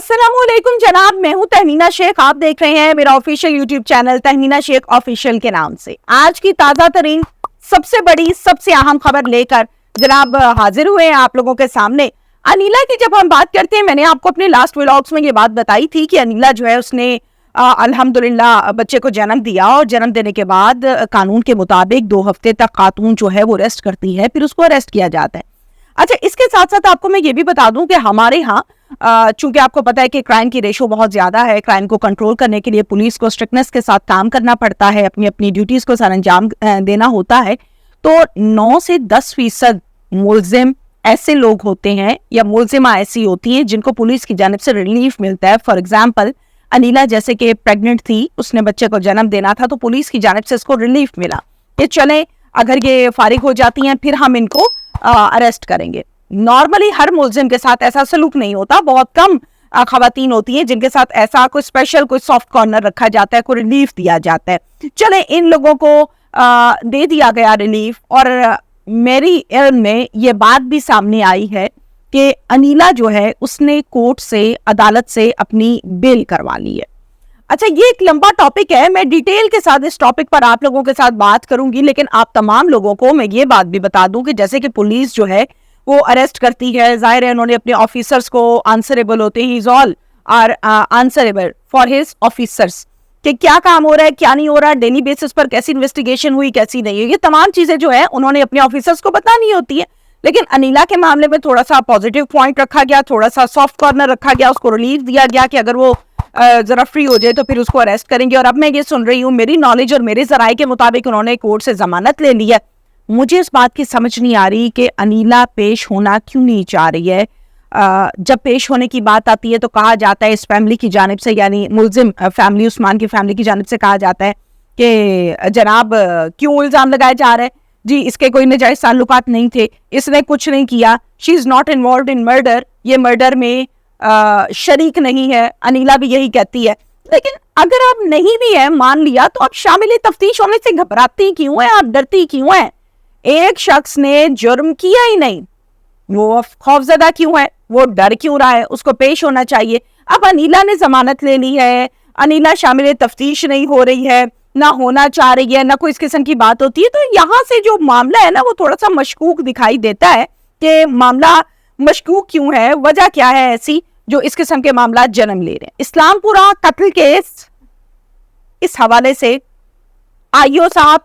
अस्सलामुअलैकुम जनाब, मैं हूं तहमीना शेख। आप देख रहे हैं मेरा official YouTube channel Tahmina Shaikh official के नाम से। आज की ताजा तरीन सबसे बड़ी सबसे अहम खबर लेकर जनाब हाजिर हुए हैं आप लोगों के सामने। अनीला की जब हम बात करते हैं, मैंने आपको अपने लास्ट व्लॉग्स में ये बात बताई थी कि अनीला जो है उसने अल्हम्दुलिल्लाह बच्चे को जन्म दिया और जन्म देने के बाद कानून के मुताबिक 2 हफ्ते तक खातून जो है वो रेस्ट करती है, फिर उसको अरेस्ट किया जाता है। अच्छा, इसके साथ साथ आपको मैं ये भी बता दूं कि हमारे यहाँ चूंकि आपको पता है कि क्राइम की रेशो बहुत ज्यादा है, क्राइम को कंट्रोल करने के लिए पुलिस को स्ट्रिक्टनेस के साथ काम करना पड़ता है, अपनी अपनी ड्यूटीज को सरअंजाम देना होता है। तो 9 से 10% मुलजिम ऐसे लोग होते हैं या मुलजिमा ऐसी होती हैं जिनको पुलिस की जानिब से रिलीफ मिलता है। फॉर एग्जाम्पल अनीला जैसे कि प्रेग्नेंट थी, उसने बच्चे को जन्म देना था, तो पुलिस की जानिब से इसको रिलीफ मिला कि चले अगर ये फारिग हो जाती हैं फिर हम इनको अरेस्ट करेंगे। नॉर्मली हर मुलजिम के साथ ऐसा सलूक नहीं होता, बहुत कम खवातीन होती हैं जिनके साथ ऐसा कोई स्पेशल कोई सॉफ्ट कॉर्नर रखा जाता है, कोई रिलीफ दिया जाता है। चले इन लोगों को दे दिया गया रिलीफ। और मेरी इल्म में ये बात भी सामने आई है कि अनीला जो है उसने कोर्ट से, अदालत से अपनी बेल करवा ली है। अच्छा, ये एक लंबा टॉपिक है, मैं डिटेल के साथ इस टॉपिक पर आप लोगों के साथ बात करूंगी, लेकिन आप तमाम लोगों को मैं ये बात भी बता दूं कि जैसे कि पुलिस जो है वो अरेस्ट करती है, जाहिर है उन्होंने अपने ऑफिसर्स को आंसरेबल होते हैं, he is all are answerable for his officers कि क्या काम हो रहा है, क्या नहीं हो रहा, डेली बेसिस पर कैसी इन्वेस्टिगेशन हुई, कैसी नहीं हुई, ये तमाम चीजें जो है उन्होंने अपने ऑफिसर्स को बतानी होती है। लेकिन अनीला के मामले में थोड़ा सा पॉजिटिव पॉइंट रखा गया, थोड़ा सा सॉफ्ट कॉर्नर रखा गया, उसको रिलीफ दिया गया कि अगर वो जरा फ्री हो जाए तो फिर उसको अरेस्ट करेंगे। और अब मैं ये सुन रही हूँ, मेरी नॉलेज और मेरे जराये के मुताबिक उन्होंने कोर्ट से जमानत ले ली है। मुझे इस बात की समझ नहीं आ रही कि अनीला पेश होना क्यों नहीं चाह रही है। जब पेश होने की बात आती है तो कहा जाता है इस फैमिली की जानिब से, यानी मुलजिम फैमिली, उस्मान की फैमिली की जानिब से कहा जाता है कि जनाब क्यों इल्जाम लगाए जा रहे हैं जी, इसके कोई नजायज ताल्लुकात नहीं थे, इसने कुछ नहीं किया, she is not involved in murder, ये मर्डर में शरीक नहीं है। अनीला भी यही कहती है। लेकिन अगर आप नहीं भी है, मान लिया, तो आप शामिल तफ्तीश होने से घबराती क्यों है, आप डरती क्यों है? एक शख्स ने जुर्म किया ही नहीं, वो खौफजदा क्यों है, वो डर क्यों रहा है? उसको पेश होना चाहिए। अब अनीला ने जमानत ले ली है, अनीला शामिल तफ्तीश नहीं हो रही है, ना होना चाह रही है, ना कोई इस किस्म की बात होती है, तो यहाँ से जो मामला है ना वो थोड़ा सा मशकूक दिखाई देता है कि मामला मशकूक क्यों है, वजह क्या है ऐसी जो इस किस्म के मामला जन्म ले रहे हैं। इस्लामपुरा कत्ल केस, इस हवाले से आईओ साहब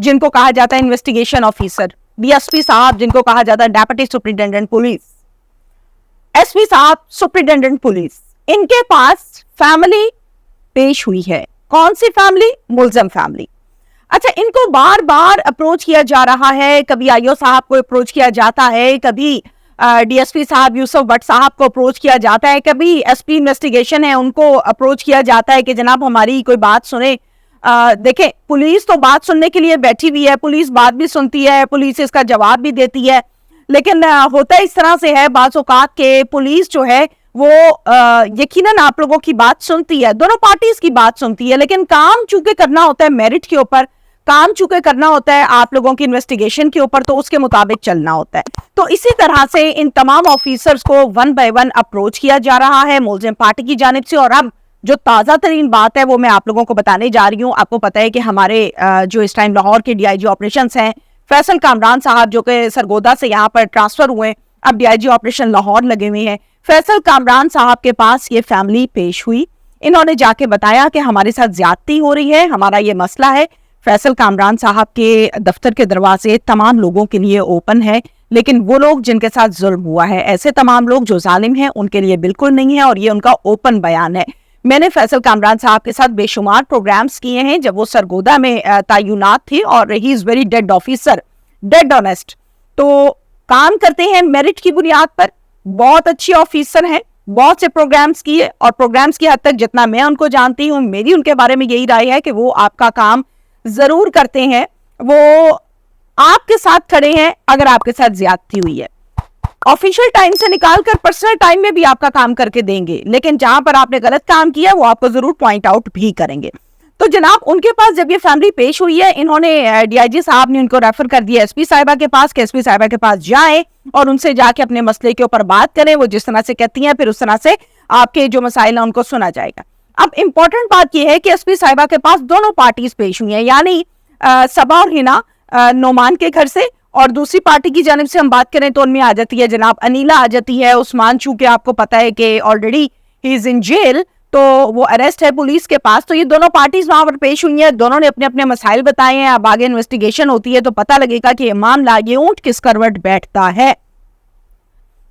जिनको कहा जाता है इन्वेस्टिगेशन ऑफिसर, डीएसपी साहब जिनको कहा जाता है डेप्यूटी सुपरिटेंडेंट पुलिस, एसपी साहब सुपरिटेंडेंट पुलिस, इनके पास फैमिली पेश हुई है। कौन सी फैमिली? मुलजिम फैमिली। अच्छा, इनको बार बार अप्रोच किया जा रहा है, कभी आईओ साहब को अप्रोच किया जाता है, कभी डीएसपी साहब यूसुफ भट्ट साहब को अप्रोच किया जाता है, कभी एसपी इन्वेस्टिगेशन है उनको अप्रोच किया जाता है कि जनाब हमारी कोई बात सुने। देखें, पुलिस तो बात सुनने के लिए बैठी हुई है, पुलिस बात भी सुनती है, पुलिस इसका जवाब भी देती है, लेकिन होता इस तरह से है बाज़ औक़ात के पुलिस जो है वो यकीनन आप लोगों की बात सुनती है, दोनों पार्टीज की बात सुनती है, लेकिन काम चूंकि करना होता है मेरिट के ऊपर, काम चूंकि करना होता है आप लोगों की इन्वेस्टिगेशन के ऊपर, तो उसके मुताबिक चलना होता है। तो इसी तरह से इन तमाम ऑफिसर्स को 1 बाय 1 अप्रोच किया जा रहा है मुलजिम पार्टी की जानिब से। और अब जो ताज़ा तरीन बात है वो मैं आप लोगों को बताने जा रही हूँ। आपको पता है कि हमारे जो इस टाइम लाहौर के डीआईजी ऑपरेशंस हैं, फैसल कामरान साहब जो कि सरगोदा से यहाँ पर ट्रांसफर हुए, अब डीआईजी ऑपरेशन लाहौर लगे हुए हैं। फैसल कामरान साहब के पास ये फैमिली पेश हुई, इन्होंने जाके बताया कि हमारे साथ ज्यादती हो रही है, हमारा ये मसला है। फैसल कामरान साहब के दफ्तर के दरवाजे तमाम लोगों के लिए ओपन है, लेकिन वो लोग जिनके साथ जुल्म हुआ है, ऐसे तमाम लोग जो जालिम हैं, उनके लिए बिल्कुल नहीं है, और ये उनका ओपन बयान है। मैंने फैसल कामरान साहब के साथ बेशुमार प्रोग्राम्स किए हैं जब वो सरगोदा में तैनात थे, और he is very dead officer, dead honest, तो काम करते हैं मेरिट की बुनियाद पर, बहुत अच्छे ऑफिसर हैं, बहुत से प्रोग्राम्स किए, और प्रोग्राम्स की हद तक जितना मैं उनको जानती हूँ, मेरी उनके बारे में यही राय है कि वो आपका काम जरूर करते हैं, वो आपके साथ खड़े हैं अगर आपके साथ ज्यादती हुई है। ऑफिशियल टाइम से निकालकर पर्सनल टाइम में भी आपका काम करके देंगे, लेकिन जहां पर आपने गलत काम किया वो आपको जरूर पॉइंट आउट भी करेंगे। तो जनाब उनके पास जब ये फैमिली पेश हुई है, इन्होंने डीआईजी साहब ने उनको रेफर कर दिया एसपी साहिबा के पास कि एसपी साहिबा के पास जाएं और उनसे जाके अपने मसले के ऊपर बात करें। वो जिस तरह से कहती हैं फिर उस तरह से आपके जो मसाइल हैं उनको सुना जाएगा। अब इम्पोर्टेंट बात यह है कि एसपी साहिबा के पास दोनों पार्टीज पेश हुई हैं, यानी सबा और हिना नोमान के घर से, और दूसरी पार्टी की जानिब से हम बात करें तो उनमें आ जाती है जनाब अनीला आ जाती है। उस्मान चूंकि आपको पता है कि already he is in jail, तो वो अरेस्ट है पुलिस के पास। तो ये दोनों पार्टीज वहां पर पेश हुई हैं, दोनों ने अपने अपने मसाइल बताए हैं। अब आगे इन्वेस्टिगेशन होती है तो पता लगेगा कि ये मामला, ये ऊंट किस करवट बैठता है।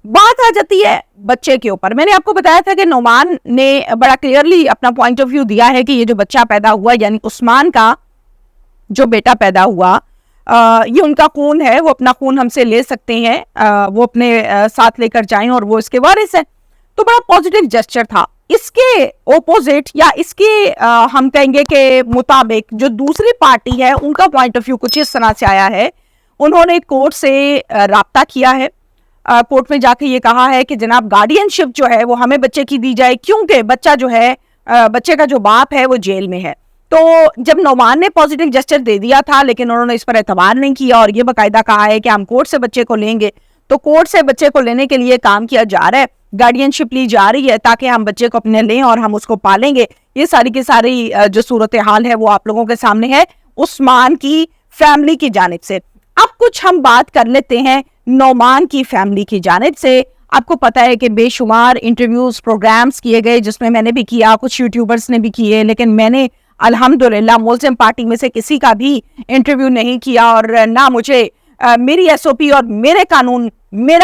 बात आ जाती है बच्चे के ऊपर। मैंने आपको बताया था कि नोमान ने बड़ा क्लियरली अपना पॉइंट ऑफ व्यू दिया है कि ये जो बच्चा पैदा हुआ, यानी उस्मान का जो बेटा पैदा हुआ, ये उनका खून है, वो अपना खून हमसे ले सकते हैं, वो अपने साथ लेकर जाएं और वो इसके वारिस है। तो बड़ा पॉजिटिव जेस्चर था। इसके ओपोजिट या इसके हम कहेंगे कि मुताबिक जो दूसरी पार्टी है उनका पॉइंट ऑफ व्यू कुछ इस तरह से आया है। उन्होंने कोर्ट से राब्ता किया है, कोर्ट में जाके ये कहा है कि जनाब गार्डियनशिप जो है वो हमें बच्चे की दी जाए, क्योंकि बच्चा जो है, बच्चे का जो बाप है वो जेल में है। तो जब नोमान ने पॉजिटिव जेस्चर दे दिया था, लेकिन उन्होंने इस पर एतबार नहीं किया और ये बाकायदा कहा है कि हम कोर्ट से बच्चे को लेंगे। तो कोर्ट से बच्चे को लेने के लिए काम किया जा रहा है, गार्डियनशिप ली जा रही है ताकि हम बच्चे को अपने लें और हम उसको पालेंगे। ये सारी की सारी जो सूरत हाल है वो आप लोगों के सामने है उस्मान की फैमिली की जानिब से। अब कुछ हम बात कर लेते हैं नोमान की फैमिली की जानिब से। आपको पता है कि बेशुमार इंटरव्यूज, प्रोग्राम्स किए गए, जिसमें मैंने भी किया, कुछ यूट्यूबर्स ने भी किए, लेकिन मैंने अल्हम्दुलिल्लाह मुल्ज़िम पार्टी में से किसी का भी इंटरव्यू नहीं किया, और ना मुझे मेरी एसओपी और मेरा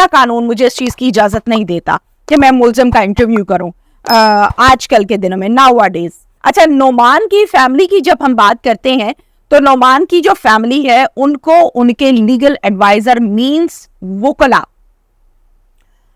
कानून मुझे इस चीज़ की इजाज़त नहीं देता कि मैं मुल्ज़िम का इंटरव्यू करूं आजकल के दिनों में, नाउअडेज। अच्छा, नोमान की फैमिली की जब हम बात करते हैं तो नोमान की जो फैमिली है उनको उनके लीगल एडवाइजर मींस वकला,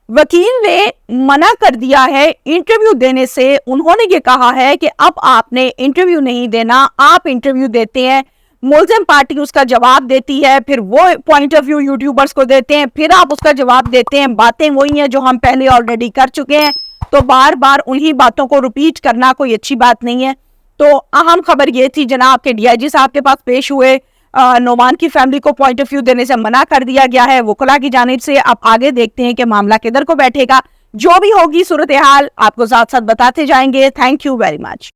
वकील ने मना कर दिया है इंटरव्यू देने से। उन्होंने ये कहा है कि अब आपने इंटरव्यू नहीं देना, आप इंटरव्यू देते हैं, मुल्ज़िम पार्टी उसका जवाब देती है, फिर वो पॉइंट ऑफ व्यू यूट्यूबर्स को देते हैं, फिर आप उसका जवाब देते हैं। बातें वही हैं जो हम पहले ऑलरेडी कर चुके हैं, तो बार बार उन्हीं बातों को रिपीट करना कोई अच्छी बात नहीं है। तो अहम खबर ये थी जनाब के डीआईजी साहब के पास पेश हुए, नोमान की फैमिली को पॉइंट ऑफ व्यू देने से मना कर दिया गया है वकला की जानिब से। अब आगे देखते हैं कि मामला किधर को बैठेगा। जो भी होगी सूरत हाल आपको साथ साथ बताते जाएंगे। Thank you very much.